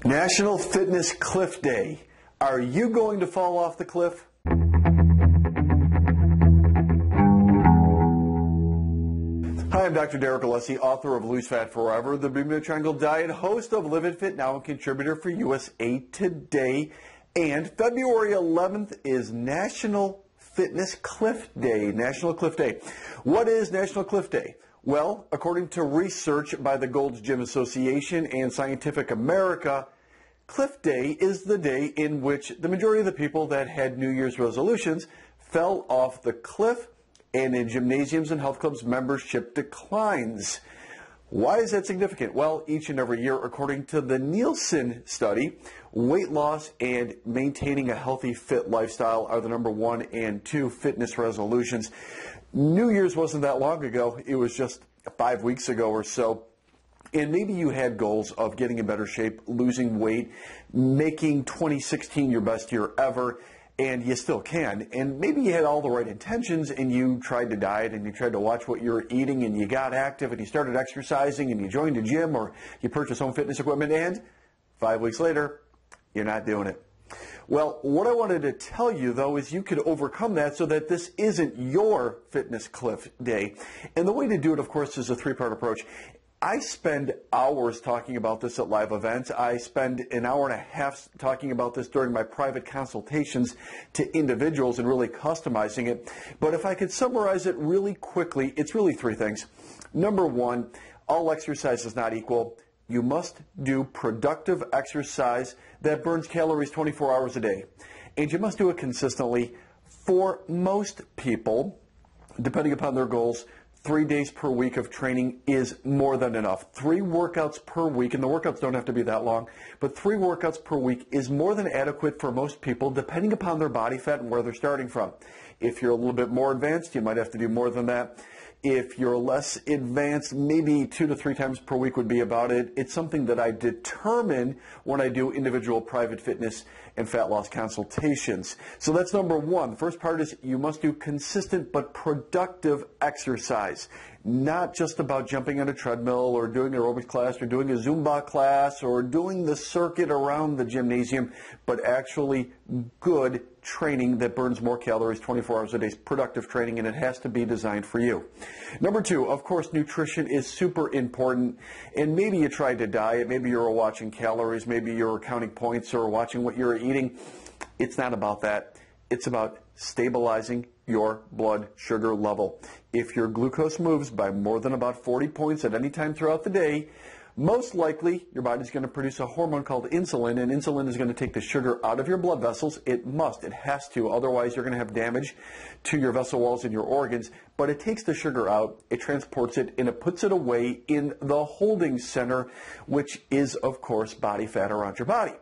National Fitness Cliff Day. Are you going to fall off the cliff? Hi, I'm Dr. Derek Alessi, author of Lose Fat Forever, the Bermuda Triangle Diet, host of Live and Fit Now, and contributor for USA Today. And February 11th is National Fitness Cliff Day. National Cliff Day. What is National Cliff Day? Well, according to research by the Gold's Gym Association and Scientific America, Cliff Day is the day in which the majority of the people that had New Year's resolutions fell off the cliff, and in gymnasiums and health clubs, membership declines. Why is that significant? Well, each and every year, according to the Nielsen study, weight loss and maintaining a healthy, fit lifestyle are the number 1 and 2 fitness resolutions. New Year's wasn't that long ago. It was just 5 weeks ago or so. And maybe you had goals of getting in better shape, losing weight, making 2016 your best year ever, and you still can. And maybe you had all the right intentions and you tried to diet and you tried to watch what you were eating and you got active and you started exercising and you joined a gym or you purchased home fitness equipment, and 5 weeks later, you're not doing it. Well, what I wanted to tell you, though, is you could overcome that so that this isn't your fitness cliff day. And the way to do it, of course, is a 3-part approach. I spend hours talking about this at live events. I spend an hour and a half talking about this during my private consultations to individuals and really customizing it. But if I could summarize it really quickly, it's really 3 things. Number 1, all exercise is not equal. You must do productive exercise that burns calories 24 hours a day. And you must do it consistently. For most people, depending upon their goals, 3 days per week of training is more than enough. 3 workouts per week, and the workouts don't have to be that long, but 3 workouts per week is more than adequate for most people, depending upon their body fat and where they're starting from. If you're a little bit more advanced, you might have to do more than that. If you're less advanced, maybe 2 to 3 times per week would be about it. It's something that I determine when I do individual private fitness and fat loss consultations. So that's number 1. The first part is you must do consistent but productive exercise. Not just about jumping on a treadmill or doing an aerobics class or doing a Zumba class or doing the circuit around the gymnasium, but actually good training that burns more calories 24 hours a day, productive training, and it has to be designed for you. Number 2, of course, nutrition is super important, and maybe you tried to diet, maybe you're watching calories, maybe you're counting points or watching what you're eating. It's not about that. It's about stabilizing your blood sugar level. If your glucose moves by more than about 40 points at any time throughout the day, most likely your body's going to produce a hormone called insulin, and insulin is going to take the sugar out of your blood vessels. It has to, otherwise you're going to have damage to your vessel walls and your organs. But it takes the sugar out, it transports it, and it puts it away in the holding center, which is, of course, body fat around your body.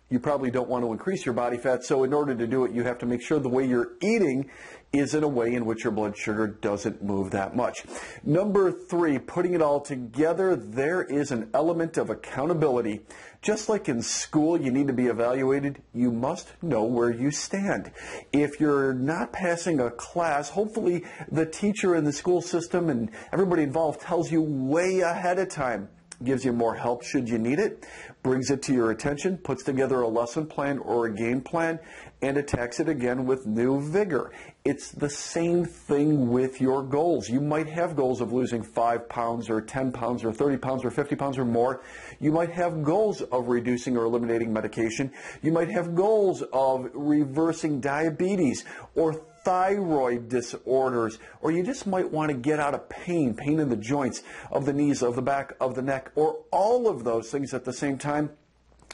You probably don't want to increase your body fat, so in order to do it, you have to make sure the way you're eating is in a way in which your blood sugar doesn't move that much. Number 3, putting it all together, there is an element of accountability. Just like in school, you need to be evaluated, you must know where you stand. If you're not passing a class, hopefully the teacher in the school system and everybody involved tells you way ahead of time. Gives you more help should you need it, brings it to your attention, puts together a lesson plan or a game plan, and attacks it again with new vigor. It's the same thing with your goals. You might have goals of losing 5 pounds or 10 pounds or 30 pounds or 50 pounds or more. You might have goals of reducing or eliminating medication. You might have goals of reversing diabetes or thyroid disorders, or you just might want to get out of pain in the joints of the knees, of the back, of the neck, or all of those things at the same time.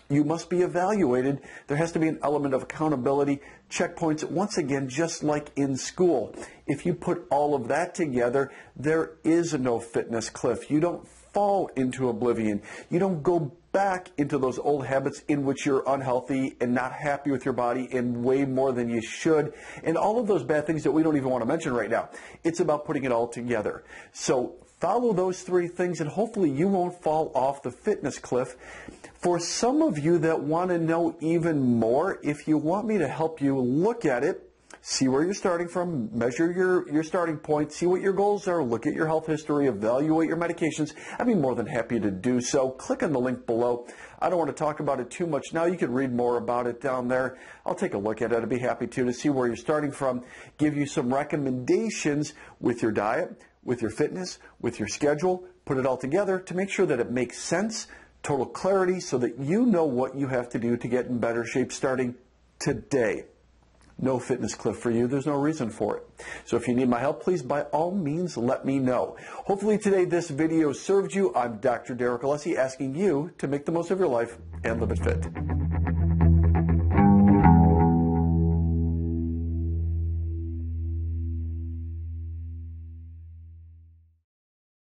You must be evaluated. There has to be an element of accountability, checkpoints, once again, just like in school. If you put all of that together, there is no fitness cliff. You don't fall into oblivion. You don't go back into those old habits in which you're unhealthy and not happy with your body and weigh more than you should, and all of those bad things that we don't even want to mention right now. It's about putting it all together. So follow those 3 things and hopefully you won't fall off the fitness cliff. For some of you that want to know even more, if you want me to help you look at it, see where you're starting from, measure your starting point, see what your goals are, look at your health history, evaluate your medications. I'd be more than happy to do so. Click on the link below. I don't want to talk about it too much now. You can read more about it down there. I'll take a look at it. I'd be happy to see where you're starting from, give you some recommendations with your diet, with your fitness, with your schedule, put it all together to make sure that it makes sense, total clarity, so that you know what you have to do to get in better shape starting today. No fitness cliff for you. There's no reason for it. So if you need my help, please, by all means, let me know. Hopefully today this video served you. I'm Dr. Derek Alessi, asking you to make the most of your life and live it fit.